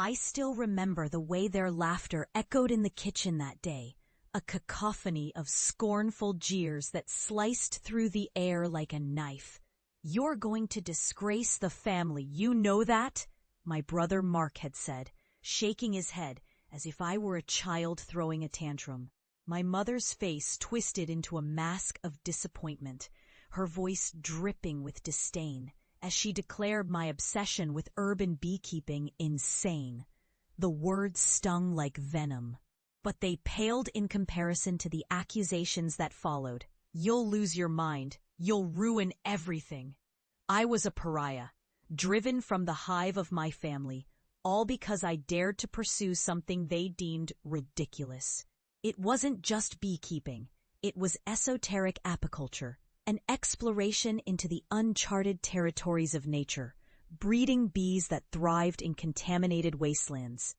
I still remember the way their laughter echoed in the kitchen that day, a cacophony of scornful jeers that sliced through the air like a knife. "You're going to disgrace the family, you know that?" my brother Mark had said, shaking his head as if I were a child throwing a tantrum. My mother's face twisted into a mask of disappointment, her voice dripping with disdain, as she declared my obsession with urban beekeeping insane. The words stung like venom, but they paled in comparison to the accusations that followed. "You'll lose your mind. You'll ruin everything." I was a pariah, driven from the hive of my family, all because I dared to pursue something they deemed ridiculous. It wasn't just beekeeping. It was esoteric apiculture, an exploration into the uncharted territories of nature, breeding bees that thrived in contaminated wastelands.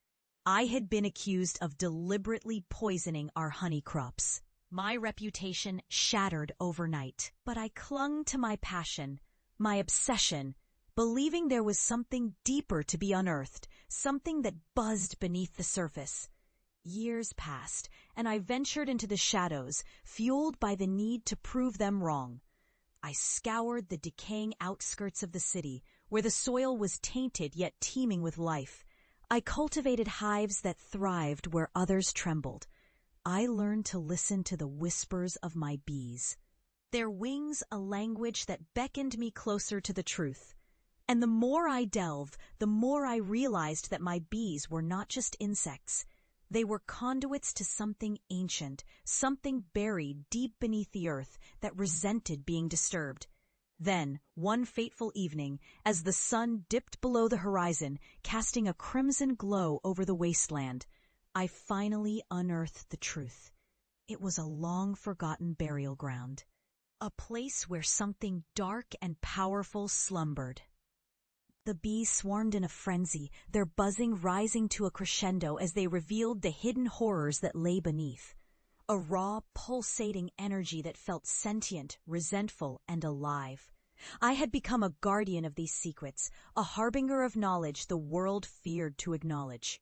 I had been accused of deliberately poisoning our honey crops. My reputation shattered overnight, but I clung to my passion, my obsession, believing there was something deeper to be unearthed, something that buzzed beneath the surface. Years passed, and I ventured into the shadows, fueled by the need to prove them wrong. I scoured the decaying outskirts of the city, where the soil was tainted yet teeming with life. I cultivated hives that thrived where others trembled. I learned to listen to the whispers of my bees, their wings a language that beckoned me closer to the truth. And the more I delved, the more I realized that my bees were not just insects. They were conduits to something ancient, something buried deep beneath the earth that resented being disturbed. Then, one fateful evening, as the sun dipped below the horizon, casting a crimson glow over the wasteland, I finally unearthed the truth. It was a long-forgotten burial ground, a place where something dark and powerful slumbered. The bees swarmed in a frenzy, their buzzing rising to a crescendo as they revealed the hidden horrors that lay beneath. A raw, pulsating energy that felt sentient, resentful, and alive. I had become a guardian of these secrets, a harbinger of knowledge the world feared to acknowledge.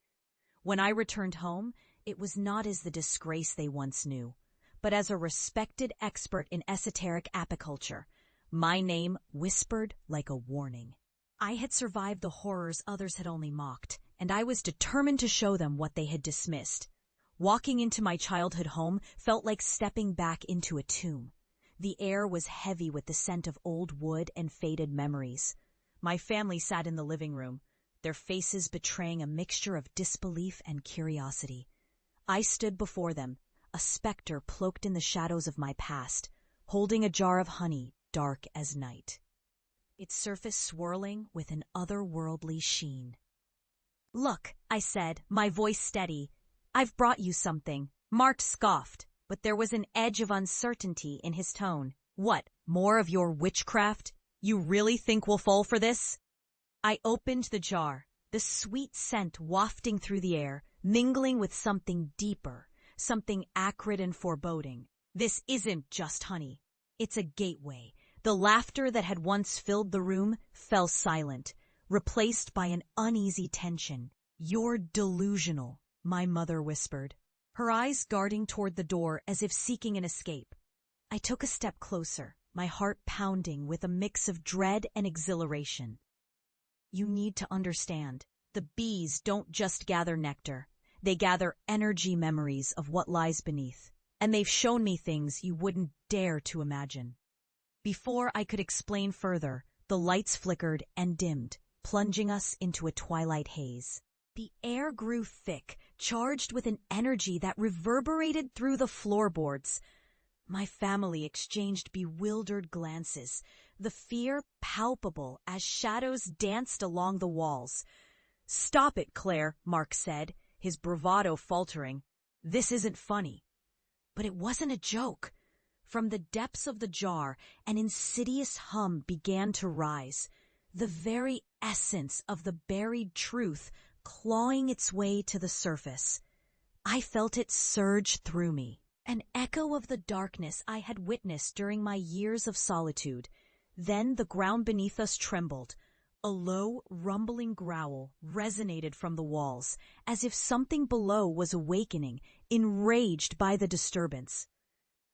When I returned home, it was not as the disgrace they once knew, but as a respected expert in esoteric apiculture, my name whispered like a warning. I had survived the horrors others had only mocked, and I was determined to show them what they had dismissed. Walking into my childhood home felt like stepping back into a tomb. The air was heavy with the scent of old wood and faded memories. My family sat in the living room, their faces betraying a mixture of disbelief and curiosity. I stood before them, a specter cloaked in the shadows of my past, holding a jar of honey dark as night, its surface swirling with an otherworldly sheen. "Look," I said, my voice steady, "I've brought you something." Mark scoffed, but there was an edge of uncertainty in his tone. "What, more of your witchcraft? You really think we'll fall for this?" I opened the jar, the sweet scent wafting through the air, mingling with something deeper, something acrid and foreboding. "This isn't just honey. It's a gateway." The laughter that had once filled the room fell silent, replaced by an uneasy tension. "You're delusional," my mother whispered, her eyes darting toward the door as if seeking an escape. I took a step closer, my heart pounding with a mix of dread and exhilaration. "You need to understand, the bees don't just gather nectar. They gather energy memories of what lies beneath, and they've shown me things you wouldn't dare to imagine." Before I could explain further, the lights flickered and dimmed, plunging us into a twilight haze. The air grew thick, charged with an energy that reverberated through the floorboards. My family exchanged bewildered glances, the fear palpable as shadows danced along the walls. "Stop it, Claire," Mark said, his bravado faltering. "This isn't funny." But it wasn't a joke. From the depths of the jar, an insidious hum began to rise, the very essence of the buried truth clawing its way to the surface. I felt it surge through me, an echo of the darkness I had witnessed during my years of solitude. Then the ground beneath us trembled, A low, rumbling growl resonated from the walls, as if something below was awakening, enraged by the disturbance.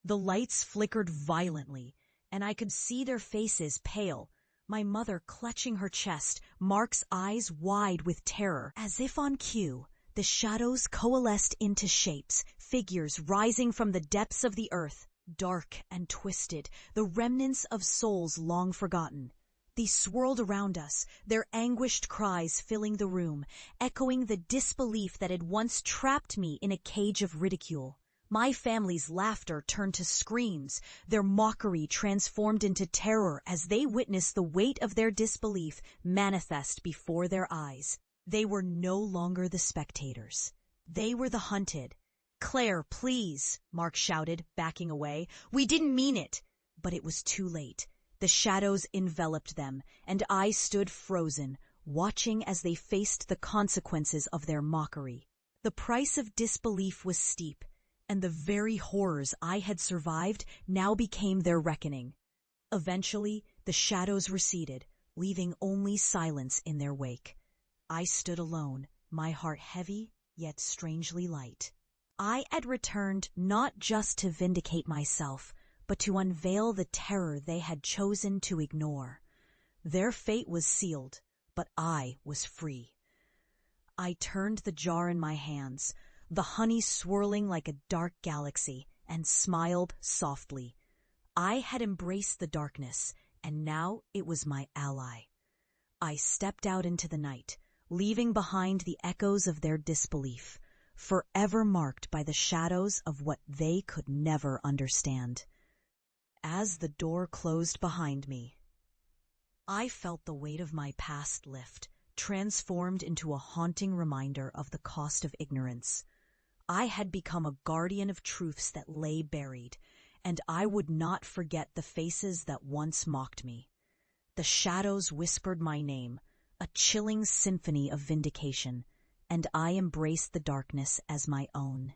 The lights flickered violently, and I could see their faces pale, my mother clutching her chest, Mark's eyes wide with terror. As if on cue, the shadows coalesced into shapes, figures rising from the depths of the earth, dark and twisted, the remnants of souls long forgotten. They swirled around us, their anguished cries filling the room, echoing the disbelief that had once trapped me in a cage of ridicule. My family's laughter turned to screams, their mockery transformed into terror as they witnessed the weight of their disbelief manifest before their eyes. They were no longer the spectators. They were the hunted. "Claire, please," Mark shouted, backing away. "We didn't mean it." But it was too late. The shadows enveloped them, and I stood frozen, watching as they faced the consequences of their mockery. The price of disbelief was steep, and the very horrors I had survived now became their reckoning. Eventually, the shadows receded, leaving only silence in their wake. I stood alone, my heart heavy, yet strangely light. I had returned not just to vindicate myself, but to unveil the terror they had chosen to ignore. Their fate was sealed, but I was free. I turned the jar in my hands, the honey swirling like a dark galaxy, and smiled softly. I had embraced the darkness, and now it was my ally. I stepped out into the night, leaving behind the echoes of their disbelief, forever marked by the shadows of what they could never understand. As the door closed behind me, I felt the weight of my past lift, transformed into a haunting reminder of the cost of ignorance. I had become a guardian of truths that lay buried, and I would not forget the faces that once mocked me. The shadows whispered my name, a chilling symphony of vindication, and I embraced the darkness as my own.